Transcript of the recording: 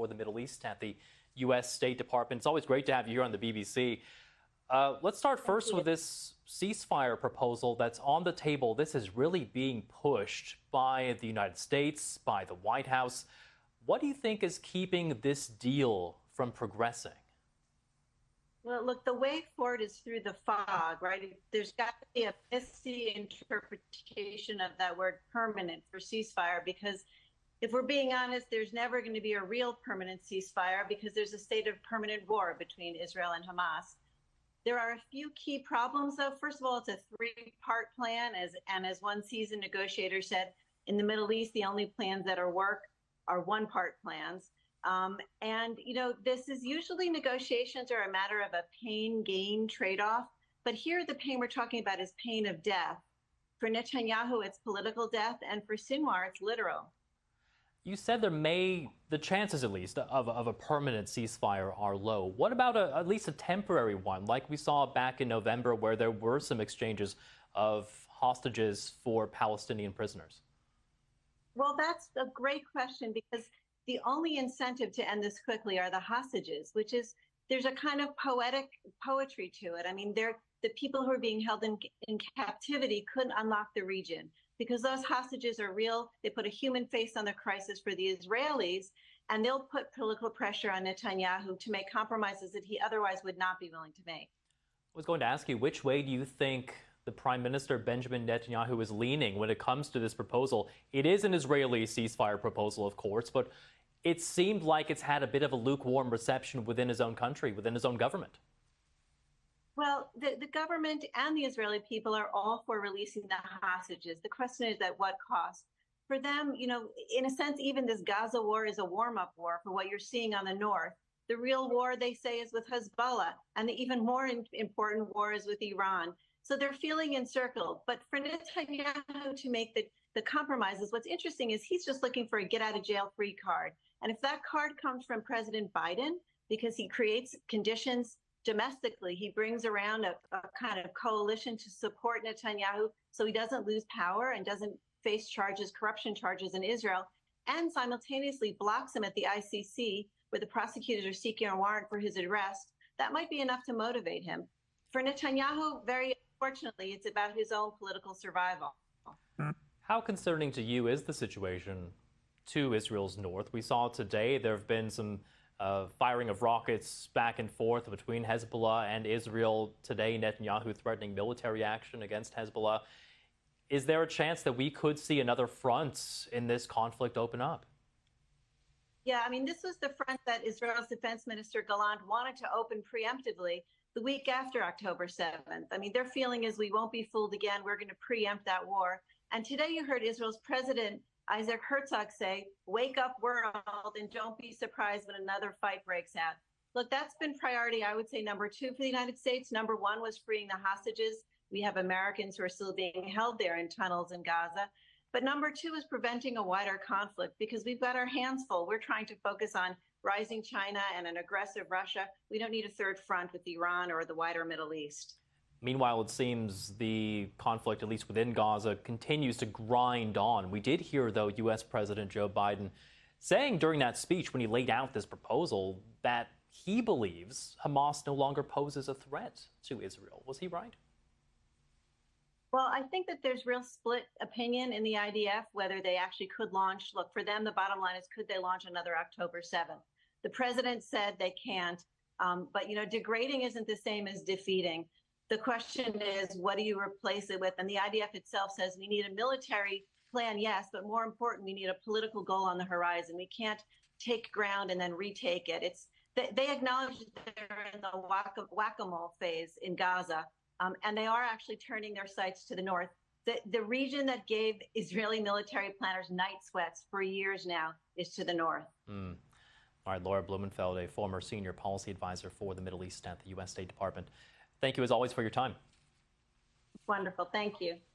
for the Middle East at the U.S. State Department. It's always great to have you here on the BBC. Let's start first with this ceasefire proposal that's on the table. This is really being pushed by the United States, by the White House. What do you think is keeping this deal from progressing? Well, look, the way forward is through the fog, right? There's got to be a misty interpretation of that word permanent for ceasefire, because if we're being honest, there's never going to be a real permanent ceasefire because there's a state of permanent war between Israel and Hamas. There are a few key problems, though. First of all, it's a three-part plan, as one seasoned negotiator said, in the Middle East, the only plans that work are one-part plans. This is usually negotiations are a matter of a pain-gain trade-off. But here, the pain we're talking about is pain of death. For Netanyahu, it's political death, and for Sinwar, it's literal. You said the chances at least of a permanent ceasefire are low. What about at least a temporary one, like we saw back in November where there were some exchanges of hostages for Palestinian prisoners? Well, that's a great question, because the only incentive to end this quickly are the hostages, which is there's a kind of poetry to it. I mean, the people who are being held in captivity couldn't unlock the region because those hostages are real. They put a human face on the crisis for the Israelis, and they'll put political pressure on Netanyahu to make compromises that he otherwise would not be willing to make. I was going to ask you, which way do you think the Prime Minister Benjamin Netanyahu is leaning when it comes to this proposal? It is an Israeli ceasefire proposal, of course, but it seemed like it's had a bit of a lukewarm reception within his own country, within his own government. Well, the government and the Israeli people are all for releasing the hostages. The question is at what cost? For them, in a sense, even this Gaza war is a warm-up war for what you're seeing on the north. The real war, they say, is with Hezbollah, and the even more important war is with Iran. So they're feeling encircled. But for Netanyahu to make the compromises, what's interesting is he's just looking for a get-out-of-jail-free card. And if that card comes from President Biden, because he creates conditions domestically, he brings around a kind of coalition to support Netanyahu so he doesn't lose power and doesn't face corruption charges in Israel, and simultaneously blocks him at the ICC, where the prosecutors are seeking a warrant for his arrest, that might be enough to motivate him. For Netanyahu, very unfortunately, it's about his own political survival. How concerning to you is the situation to Israel's north? We saw today there have been some firing of rockets back and forth between Hezbollah and Israel. Today, Netanyahu threatening military action against Hezbollah. Is there a chance that we could see another front in this conflict open up? Yeah, I mean, this was the front that Israel's Defense Minister Gallant wanted to open preemptively the week after October 7th. I mean, their feeling is we won't be fooled again. We're going to preempt that war. And today you heard Israel's President Isaac Herzog say, wake up world and don't be surprised when another fight breaks out. Look, that's been priority, I would say, number two for the United States. Number one was freeing the hostages. We have Americans who are still being held there in tunnels in Gaza. But number two is preventing a wider conflict, because we've got our hands full. We're trying to focus on rising China and an aggressive Russia. We don't need a third front with Iran or the wider Middle East. Meanwhile, it seems the conflict, at least within Gaza, continues to grind on. We did hear, though, U.S. President Joe Biden saying during that speech when he laid out this proposal that he believes Hamas no longer poses a threat to Israel. Was he right? Well, I think that there's real split opinion in the IDF whether they actually could launch. Look, for them, the bottom line is, could they launch another October 7th? The president said they can't. But, degrading isn't the same as defeating. The question is, what do you replace it with? And the IDF itself says we need a military plan, yes, but more important, we need a political goal on the horizon. We can't take ground and then retake it. They acknowledge that they're in the whack-a-mole phase in Gaza, and they are actually turning their sights to the north. The region that gave Israeli military planners night sweats for years now is to the north. All right, Laura Blumenfeld, a former senior policy advisor for the Middle East at the U.S. State Department. Thank you, as always, for your time. Wonderful. Thank you.